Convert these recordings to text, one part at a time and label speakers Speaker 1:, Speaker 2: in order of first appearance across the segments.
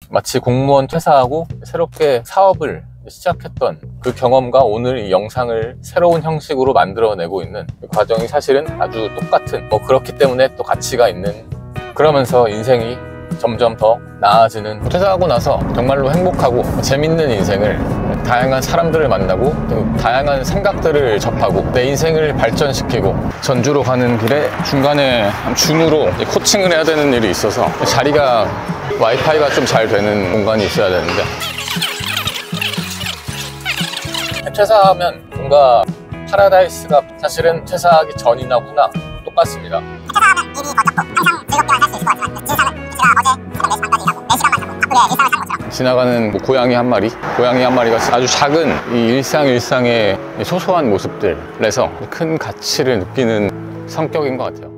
Speaker 1: 마치 공무원 퇴사하고 새롭게 사업을 시작했던 그 경험과 오늘 이 영상을 새로운 형식으로 만들어내고 있는 그 과정이 사실은 아주 똑같은, 그렇기 때문에 또 가치가 있는, 그러면서 인생이 점점 더 나아지는, 퇴사하고 나서 정말로 행복하고 재밌는 인생을, 다양한 사람들을 만나고 다양한 생각들을 접하고 내 인생을 발전시키고, 전주로 가는 길에 중간에 줌으로 코칭을 해야 되는 일이 있어서 자리가 와이파이가 좀 잘 되는 공간이 있어야 되는데, 퇴사하면 뭔가 파라다이스가 사실은 퇴사하기 전이나 후나 똑같습니다.
Speaker 2: 퇴사하면 일이 더 적고 항상 즐겁게만 살 수 있을 것 같지만 진상은 제가 어제 새벽 4시 반까지 일하고 4시간만 자고 바쁘게 일상을 산 것처럼
Speaker 1: 지나가는 고양이 한 마리가 아주 작은 이 일상의 소소한 모습들에서 큰 가치를 느끼는 성격인 것 같아요.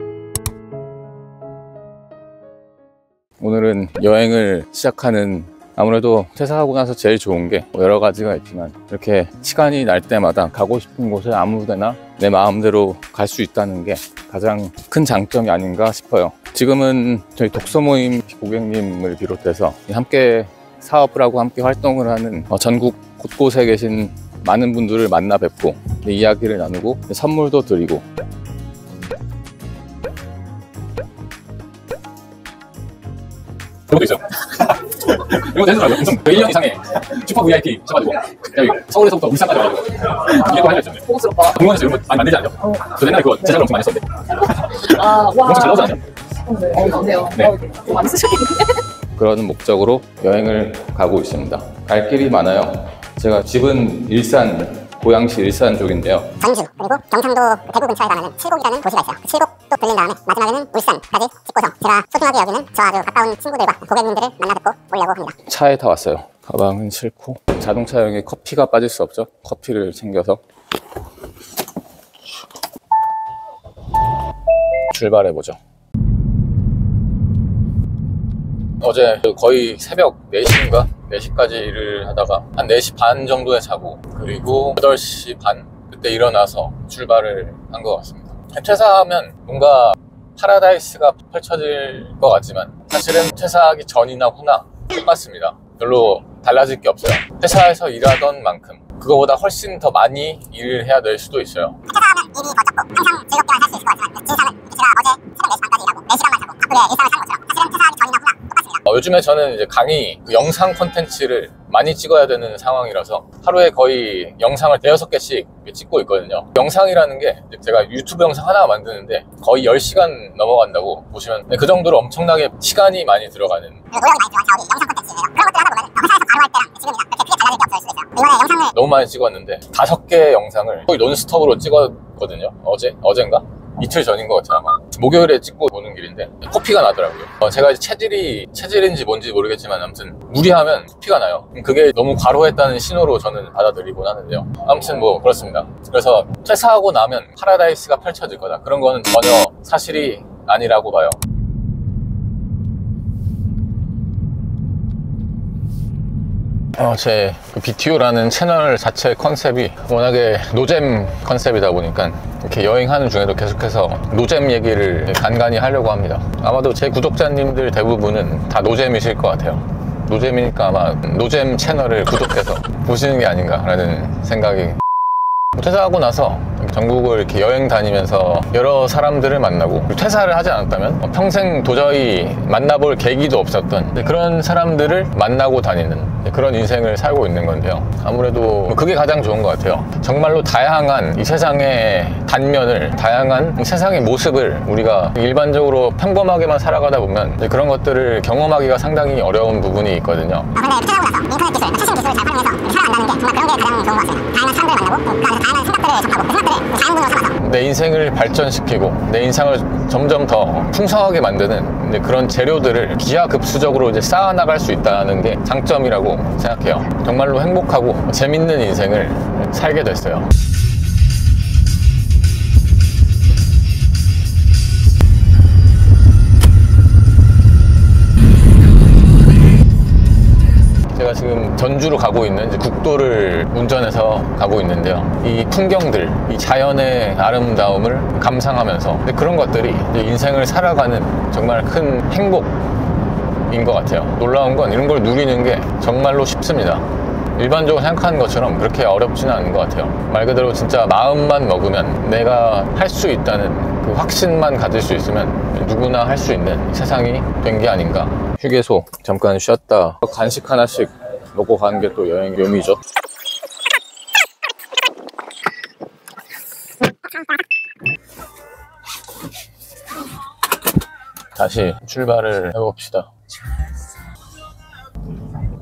Speaker 1: 오늘은 여행을 시작하는, 아무래도 퇴사하고 나서 제일 좋은 게 여러 가지가 있지만 이렇게 시간이 날 때마다 가고 싶은 곳에 아무데나 내 마음대로 갈 수 있다는 게 가장 큰 장점이 아닌가 싶어요. 지금은 저희 독서 모임 고객님을 비롯해서 함께 사업을 하고 함께 활동을 하는 전국 곳곳에 계신 많은 분들을 만나 뵙고 이야기를 나누고 선물도 드리고,
Speaker 3: 이것도 있어요. 이거 되더라고요. 무슨 1년 이상의 슈퍼 VIP 쳐가지고 서울에서부터 울산까지 와가지고 이게 또 할 일 있잖아요.
Speaker 2: 고급스럽다.
Speaker 3: 공원에서 이런 거 많이 만들지 않아요? 저 옛날에 그거 제작을 엄청 많이 했었는데
Speaker 2: 와.
Speaker 3: 엄청 잘 나오지 않아요?
Speaker 2: 좋네요.
Speaker 3: 네.
Speaker 2: 많이 쓰셨겠는데?
Speaker 1: 그런 목적으로 여행을 가고 있습니다. 갈 길이 많아요. 제가 집은 일산, 고양시 일산 쪽인데요.
Speaker 2: 전주 그리고 경상도 대구 근처에 가면은 칠곡이라는 도시가 있어요. 그 칠곡도 들린 다음에 마지막에는 울산까지 찍고서 제가 소중하게 여기는 저 아주 가까운 친구들과 고객님들을 만나 뵙고 오려고 합니다.
Speaker 1: 차에 다 왔어요. 가방은 싣고, 자동차 여행에 커피가 빠질 수 없죠. 커피를 챙겨서 출발해보죠. 어제 거의 새벽 4시인가? 4시까지 일을 하다가 한 4시 반 정도에 자고, 그리고 8시 반 그때 일어나서 출발을 한 것 같습니다. 퇴사하면 뭔가 파라다이스가 펼쳐질 것 같지만 사실은 퇴사하기 전이나 후나 똑같습니다. 별로 달라질 게 없어요. 회사에서 일하던 만큼 그거보다 훨씬 더 많이 일을 해야 될 수도 있어요.
Speaker 2: 퇴사하면 일이 더 적고 항상 즐겁게만 살 수 있을 것 같지만 진상은 제가 어제 새벽 4시 반까지 일하고 4시간만 자고 바쁘게 일상을 산 것처럼 사실은 퇴사하기 전이나 후나 똑같습니다.
Speaker 1: 요즘에 저는 이제 강의, 영상 콘텐츠를 많이 찍어야 되는 상황이라서 하루에 거의 영상을 6-개씩 찍고 있거든요. 영상이라는 게 제가 유튜브 영상 하나 만드는데 거의 10시간 넘어간다고 보시면, 그 정도로 엄청나게 시간이 많이 들어가는,
Speaker 2: 그리고 노력이 많이 들어간 작업이 영상 콘텐츠예요. 그런 것들을 하다 보면 회사에서 바로 할 때랑 지금이랑 그렇게 크게 달라질 게 없을 수도 있어요. 이번에 영상을
Speaker 1: 너무 많이 찍었는데 5개 영상을 거의 논스톱으로 찍었거든요. 어젠가? 이틀 전인 것 같아요. 아마 목요일에 찍고 오는 길인데 코피가 나더라고요. 제가 이제 체질인지 뭔지 모르겠지만 아무튼 무리하면 코피가 나요. 그게 너무 과로했다는 신호로 저는 받아들이곤 하는데요. 아무튼 뭐 그렇습니다. 그래서 퇴사하고 나면 파라다이스가 펼쳐질 거다, 그런 거는 전혀 사실이 아니라고 봐요. 제 BTO라는 채널 자체 컨셉이 워낙에 노잼 컨셉이다 보니까 이렇게 여행하는 중에도 계속해서 노잼 얘기를 간간히 하려고 합니다. 아마도 제 구독자님들 대부분은 다 노잼이실 것 같아요. 노잼이니까 아마 노잼 채널을 구독해서 보시는 게 아닌가라는 생각이. 퇴사하고 나서 전국을 이렇게 여행 다니면서 여러 사람들을 만나고, 퇴사를 하지 않았다면 평생 도저히 만나볼 계기도 없었던 그런 사람들을 만나고 다니는 그런 인생을 살고 있는 건데요. 아무래도 그게 가장 좋은 것 같아요. 정말로 다양한 이 세상의 단면을, 다양한 세상의 모습을 우리가 일반적으로 평범하게만 살아가다 보면 그런 것들을 경험하기가 상당히 어려운 부분이 있거든요.
Speaker 2: 근데 퇴사하고 나서 인터넷 기술, 최신 기술을 잘 활용해서 살아간다는 게 정말 그런 게 가장 좋은 것 같습니다. 다양한 사람들을 만나고 그 다양한 생각들을 접하고 그 생각들을 자양분으로 삼아서
Speaker 1: 내 인생을 발전시키고 내 인생을 점점 더 풍성하게 만드는 그런 재료들을 기하급수적으로 이제 쌓아나갈 수 있다는 게 장점이라고 생각해요. 정말로 행복하고 재밌는 인생을 살게 됐어요. 제가 지금 전주로 가고 있는, 이제 국도를 운전해서 가고 있는데요. 이 풍경들, 이 자연의 아름다움을 감상하면서 그런 것들이 인생을 살아가는 정말 큰 행복, 생각인 것 같아요. 놀라운 건 이런 걸 누리는 게 정말로 쉽습니다. 일반적으로 생각하는 것처럼 그렇게 어렵지는 않은 것 같아요. 말 그대로 진짜 마음만 먹으면, 내가 할 수 있다는 그 확신만 가질 수 있으면 누구나 할 수 있는 세상이 된 게 아닌가. 휴게소 잠깐 쉬었다 간식 하나씩 먹고 가는 게 또 여행 묘미죠. 다시 출발을 해봅시다.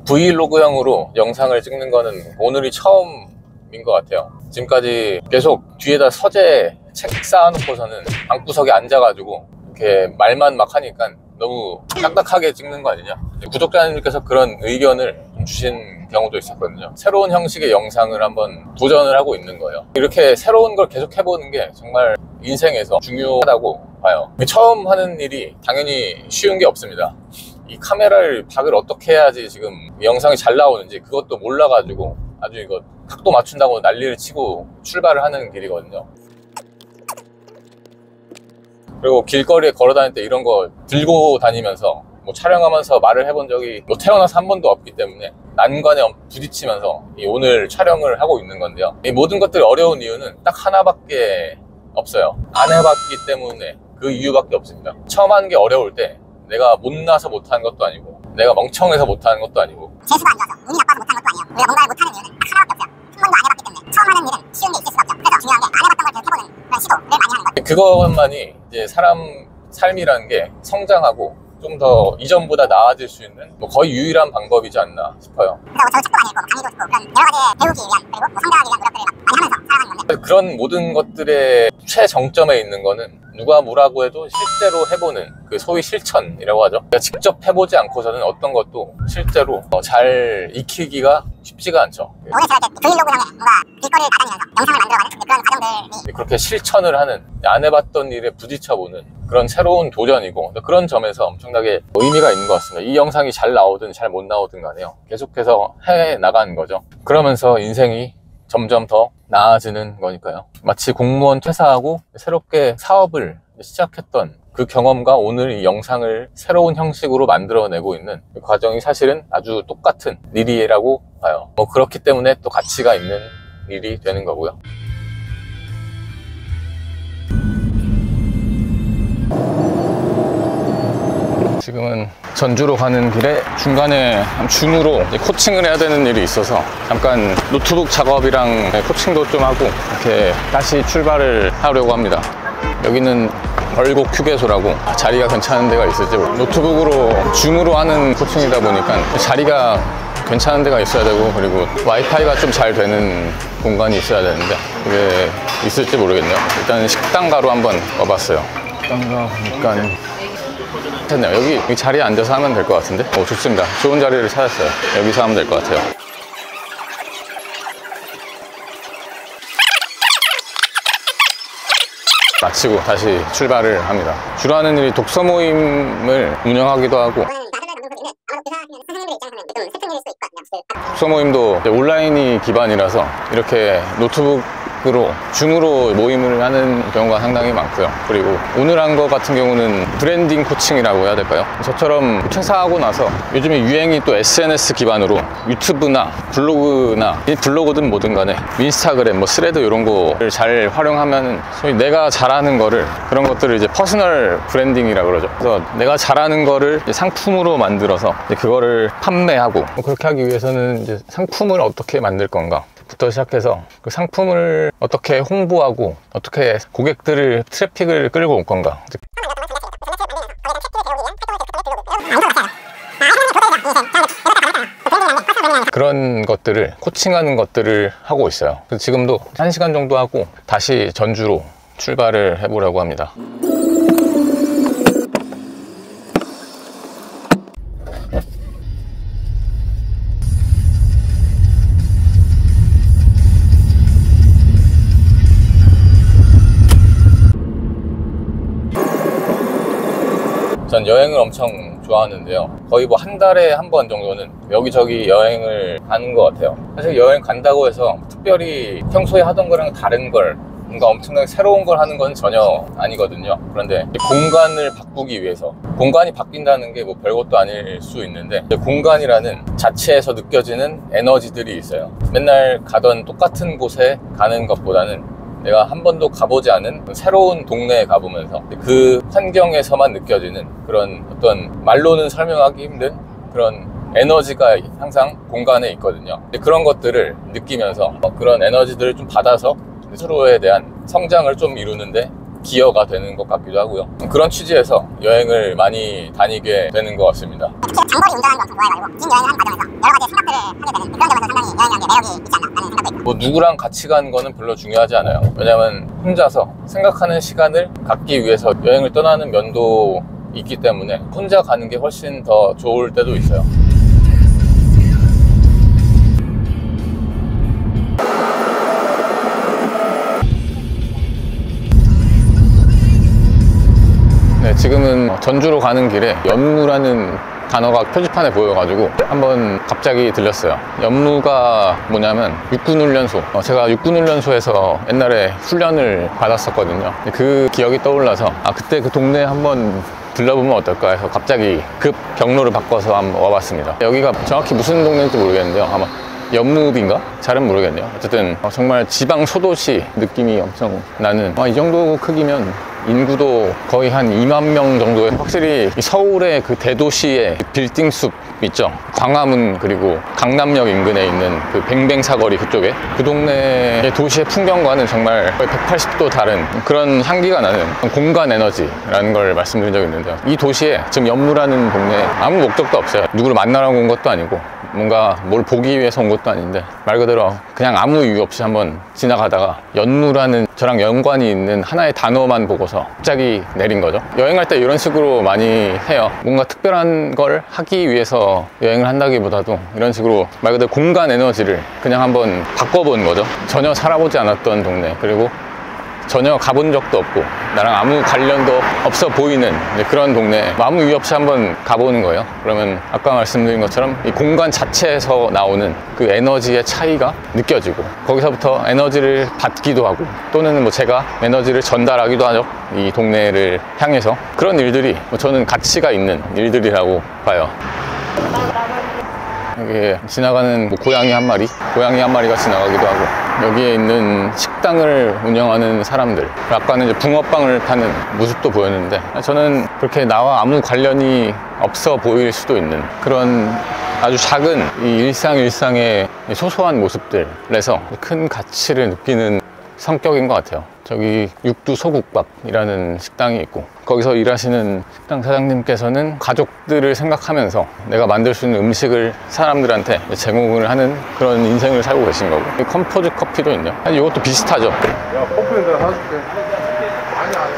Speaker 1: 브이로그형으로 영상을 찍는 거는 오늘이 처음인 것 같아요. 지금까지 계속 뒤에다 서재 책 쌓아놓고서는 방구석에 앉아가지고 이렇게 말만 막 하니까 너무 딱딱하게 찍는 거 아니냐. 구독자님께서 그런 의견을 좀 주신 경우도 있었거든요. 새로운 형식의 영상을 한번 도전을 하고 있는 거예요. 이렇게 새로운 걸 계속 해보는 게 정말 인생에서 중요하다고 봐요. 처음 하는 일이 당연히 쉬운 게 없습니다. 이 카메라를 박을 어떻게 해야지 지금 영상이 잘 나오는지 그것도 몰라가지고 아주 이거 각도 맞춘다고 난리를 치고 출발을 하는 길이거든요. 그리고 길거리에 걸어 다닐 때 이런 거 들고 다니면서 뭐 촬영하면서 말을 해본 적이 뭐 태어나서 한 번도 없기 때문에 난관에 부딪히면서 오늘 촬영을 하고 있는 건데요. 이 모든 것들이 어려운 이유는 딱 하나밖에 없어요. 안 해봤기 때문에 그 이유밖에 없습니다. 처음 하는 게 어려울 때 내가 못나서 못하는 것도 아니고 내가 멍청해서 못하는 것도 아니고
Speaker 2: 재수가 안 좋아서 운이 나빠서 못하는 것도 아니에요. 우리가 뭔가를 못하는 이유는 딱 하나밖에 없어요. 한 번도 안 해봤기 때문에. 처음 하는 일은 쉬운 게 있을 수가 없죠. 그래서 중요한 게 안 해봤던 걸 계속 해보는 그런 시도를 많이 하는 거예요.
Speaker 1: 그것만이 이제 사람 삶이라는 게 성장하고 좀 더 이전보다 나아질 수 있는 뭐 거의 유일한 방법이지 않나 싶어요.
Speaker 2: 그래서 저 책도 많이 읽고 강의도 듣고 그런 여러 가지 배우기 위한 그리고 뭐 성장하기 위한 노력들을 막 많이 하면서 살아가는 건데,
Speaker 1: 그런 모든 것들의 최정점에 있는 거는 누가 뭐라고 해도 실제로 해보는 그 소위 실천이라고 하죠. 그러니까 직접 해보지 않고서는 어떤 것도 실제로 잘 익히기가 쉽지가 않죠.
Speaker 2: 오늘 제가 이렇게 브이로그형의 뭔가 길거리를 나다니면서 영상을 만들어가는 그런 과정들이
Speaker 1: 그렇게 실천을 하는, 안 해봤던 일에 부딪혀보는 그런 새로운 도전이고 그런 점에서 엄청나게 의미가 있는 것 같습니다. 이 영상이 잘 나오든 잘 못 나오든 간에요. 계속해서 해나가는 거죠. 그러면서 인생이 점점 더 나아지는 거니까요. 마치 공무원 퇴사하고 새롭게 사업을 시작했던 그 경험과 오늘 이 영상을 새로운 형식으로 만들어내고 있는 그 과정이 사실은 아주 똑같은 일이라고 봐요. 뭐 그렇기 때문에 또 가치가 있는 일이 되는 거고요. 지금은 전주로 가는 길에 중간에 줌으로 코칭을 해야 되는 일이 있어서 잠깐 노트북 작업이랑 코칭도 좀 하고 이렇게 다시 출발을 하려고 합니다. 여기는 벌곡 휴게소라고 자리가 괜찮은 데가 있을지 노트북으로 줌으로 하는 코칭이다 보니까 자리가 괜찮은 데가 있어야 되고 그리고 와이파이가 좀 잘 되는 공간이 있어야 되는데 그게 있을지 모르겠네요. 일단 식당가로 한번 와봤어요. 식당가 보니까 됐네요. 여기 자리에 앉아서 하면 될 것 같은데? 좋습니다. 좋은 자리를 찾았어요. 여기서 하면 될 것 같아요. 마치고 다시 출발을 합니다. 주로 하는 일이 독서 모임을 운영하기도 하고 독서 모임도 온라인이 기반이라서 이렇게 노트북으로 줌으로 모임을 하는 경우가 상당히 많고요. 그리고 오늘 한 거 같은 경우는 브랜딩 코칭이라고 해야 될까요? 저처럼 퇴사하고 나서 요즘에 유행이 또 SNS 기반으로 유튜브나 블로그나 블로그든 뭐든 간에 인스타그램, 뭐 스레드 이런 거를 잘 활용하면 소위 내가 잘하는 거를 그런 것들을 이제 퍼스널 브랜딩이라고 그러죠. 그래서 내가 잘하는 거를 상품으로 만들어서 그거를 판매하고 그렇게 하기 위해서는 이제 상품을 어떻게 만들 건가 부터 시작해서 그 상품을 어떻게 홍보하고 어떻게 고객들을 트래픽을 끌고 올 건가 그런 것들을 코칭하는 것들을 하고 있어요. 그래서 지금도 1시간 정도 하고 다시 전주로 출발을 해보려고 합니다. 전 여행을 엄청 좋아하는데요. 거의 뭐 한 달에 한 번 정도는 여기저기 여행을 가는 것 같아요. 사실 여행 간다고 해서 특별히 평소에 하던 거랑 다른 걸 뭔가 엄청나게 새로운 걸 하는 건 전혀 아니거든요. 그런데 공간을 바꾸기 위해서, 공간이 바뀐다는 게 뭐 별것도 아닐 수 있는데, 공간이라는 자체에서 느껴지는 에너지들이 있어요. 맨날 가던 똑같은 곳에 가는 것보다는 내가 한 번도 가보지 않은 새로운 동네에 가보면서 그 환경에서만 느껴지는 그런 어떤 말로는 설명하기 힘든 그런 에너지가 항상 공간에 있거든요. 그런 것들을 느끼면서 그런 에너지들을 좀 받아서 스스로에 대한 성장을 좀 이루는데 기여가 되는 것 같기도 하고요. 그런 취지에서 여행을 많이 다니게 되는 것 같습니다.
Speaker 2: 장거리 운전하는 거 엄청 좋아해가지고 긴 여행을 하는 과정에서 여러 가지 생각들을 하게 되는 그런 점에서 상당히 여행이라는 게 매력이 있지 않나 라는 생각도 있고,
Speaker 1: 뭐 누구랑 같이 가는 거는 별로 중요하지 않아요. 왜냐면 혼자서 생각하는 시간을 갖기 위해서 여행을 떠나는 면도 있기 때문에 혼자 가는 게 훨씬 더 좋을 때도 있어요. 네, 지금은 전주로 가는 길에 연무라는 단어가 표지판에 보여가지고 한번 갑자기 들렸어요. 연무가 뭐냐면 육군훈련소. 제가 육군훈련소에서 옛날에 훈련을 받았었거든요. 그 기억이 떠올라서 그때 그 동네에 한번 들러보면 어떨까 해서 갑자기 급 경로를 바꿔서 한번 와봤습니다. 여기가 정확히 무슨 동네인지 모르겠는데요. 아마 연무비인가? 잘은 모르겠네요. 어쨌든 정말 지방 소도시 느낌이 엄청 나는, 이 정도 크기면 인구도 거의 한 2만 명 정도에, 확실히 서울의 그 대도시의 빌딩 숲 있죠. 광화문 그리고 강남역 인근에 있는 그 뱅뱅 사거리 그쪽에, 그 동네의 도시의 풍경과는 정말 거의 180도 다른 그런 향기가 나는 공간 에너지라는 걸 말씀드린 적이 있는데요. 이 도시에 지금 연무라는 동네에 아무 목적도 없어요. 누구를 만나러 온 것도 아니고 뭔가 뭘 보기 위해서 온 것도 아닌데, 말 그대로 그냥 아무 이유 없이 한번 지나가다가 연무라는 저랑 연관이 있는 하나의 단어만 보고서 갑자기 내린 거죠. 여행할 때 이런 식으로 많이 해요. 뭔가 특별한 걸 하기 위해서 여행을 한다기보다도 이런 식으로 말 그대로 공간 에너지를 그냥 한번 바꿔보는 거죠. 전혀 살아보지 않았던 동네, 그리고 전혀 가본 적도 없고 나랑 아무 관련도 없어 보이는 그런 동네, 아무 이유 없이 한번 가보는 거예요. 그러면 아까 말씀드린 것처럼 이 공간 자체에서 나오는 그 에너지의 차이가 느껴지고, 거기서부터 에너지를 받기도 하고, 또는 뭐 제가 에너지를 전달하기도 하죠. 이 동네를 향해서. 그런 일들이 저는 가치가 있는 일들이라고 봐요. 여기 지나가는 고양이 한 마리가 지나가기도 하고, 여기에 있는 식당을 운영하는 사람들, 아까는 이제 붕어빵을 파는 모습도 보였는데, 저는 그렇게 나와 아무 관련이 없어 보일 수도 있는 그런 아주 작은 이 일상의 소소한 모습들에서 큰 가치를 느끼는 성격인 것 같아요. 저기 육두 소국밥이라는 식당이 있고, 거기서 일하시는 식당 사장님께서는 가족들을 생각하면서 내가 만들 수 있는 음식을 사람들한테 제공을 하는 그런 인생을 살고 계신 거고, 컴포즈 커피도 있네요. 이것도 비슷하죠.
Speaker 4: 야, 커피는 내가 사줄게. 많이 안 해.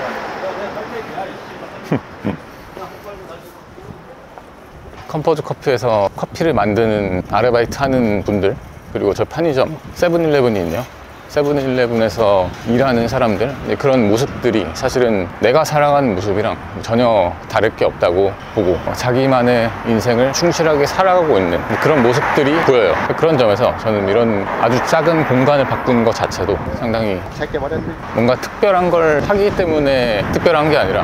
Speaker 1: 컴포즈 커피에서 커피를 만드는 아르바이트 하는 분들, 그리고 저 편의점 세븐일레븐이 있네요. 세븐일레븐에서 일하는 사람들, 그런 모습들이 사실은 내가 살아가는 모습이랑 전혀 다를 게 없다고 보고, 자기만의 인생을 충실하게 살아가고 있는 그런 모습들이 보여요. 그런 점에서 저는 이런 아주 작은 공간을 바꾸는 것 자체도 상당히 뭔가 특별한 걸 하기 때문에 특별한 게 아니라,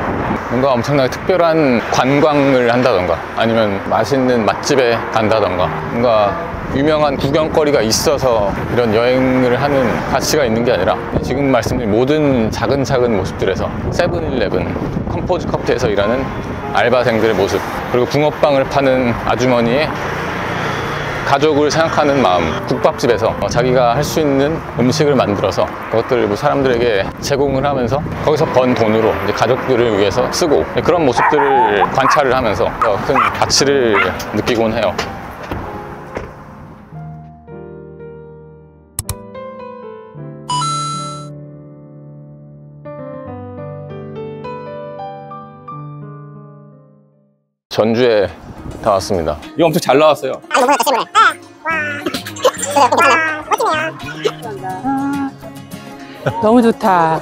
Speaker 1: 뭔가 엄청나게 특별한 관광을 한다던가, 아니면 맛있는 맛집에 간다던가, 뭔가 유명한 구경거리가 있어서 이런 여행을 하는 가치가 있는 게 아니라, 지금 말씀드린 모든 작은 모습들에서 세븐일레븐, 컴포즈 커피에서 일하는 알바생들의 모습, 그리고 붕어빵을 파는 아주머니의 가족을 생각하는 마음, 국밥집에서 자기가 할 수 있는 음식을 만들어서 그것들을 사람들에게 제공을 하면서 거기서 번 돈으로 이제 가족들을 위해서 쓰고, 그런 모습들을 관찰을 하면서 큰 가치를 느끼곤 해요. 전주에 다 왔습니다. 이거 엄청 잘 나왔어요.
Speaker 5: 너무 좋다.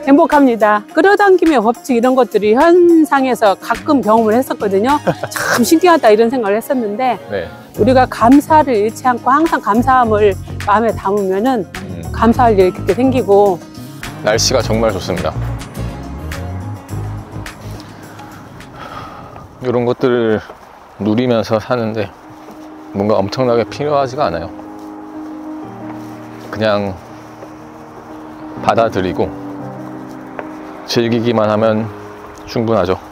Speaker 5: 행복합니다. 끌어당김의 법칙 이런 것들이 현상에서 가끔 경험을 했었거든요. 참 신기하다 이런 생각을 했었는데,
Speaker 1: 네.
Speaker 5: 우리가 감사를 잃지 않고 항상 감사함을 마음에 담으면은 감사할 일이 그렇게 생기고,
Speaker 1: 날씨가 정말 좋습니다. 이런 것들을 누리면서 사는데 뭔가 엄청나게 필요하지가 않아요. 그냥 받아들이고 즐기기만 하면 충분하죠.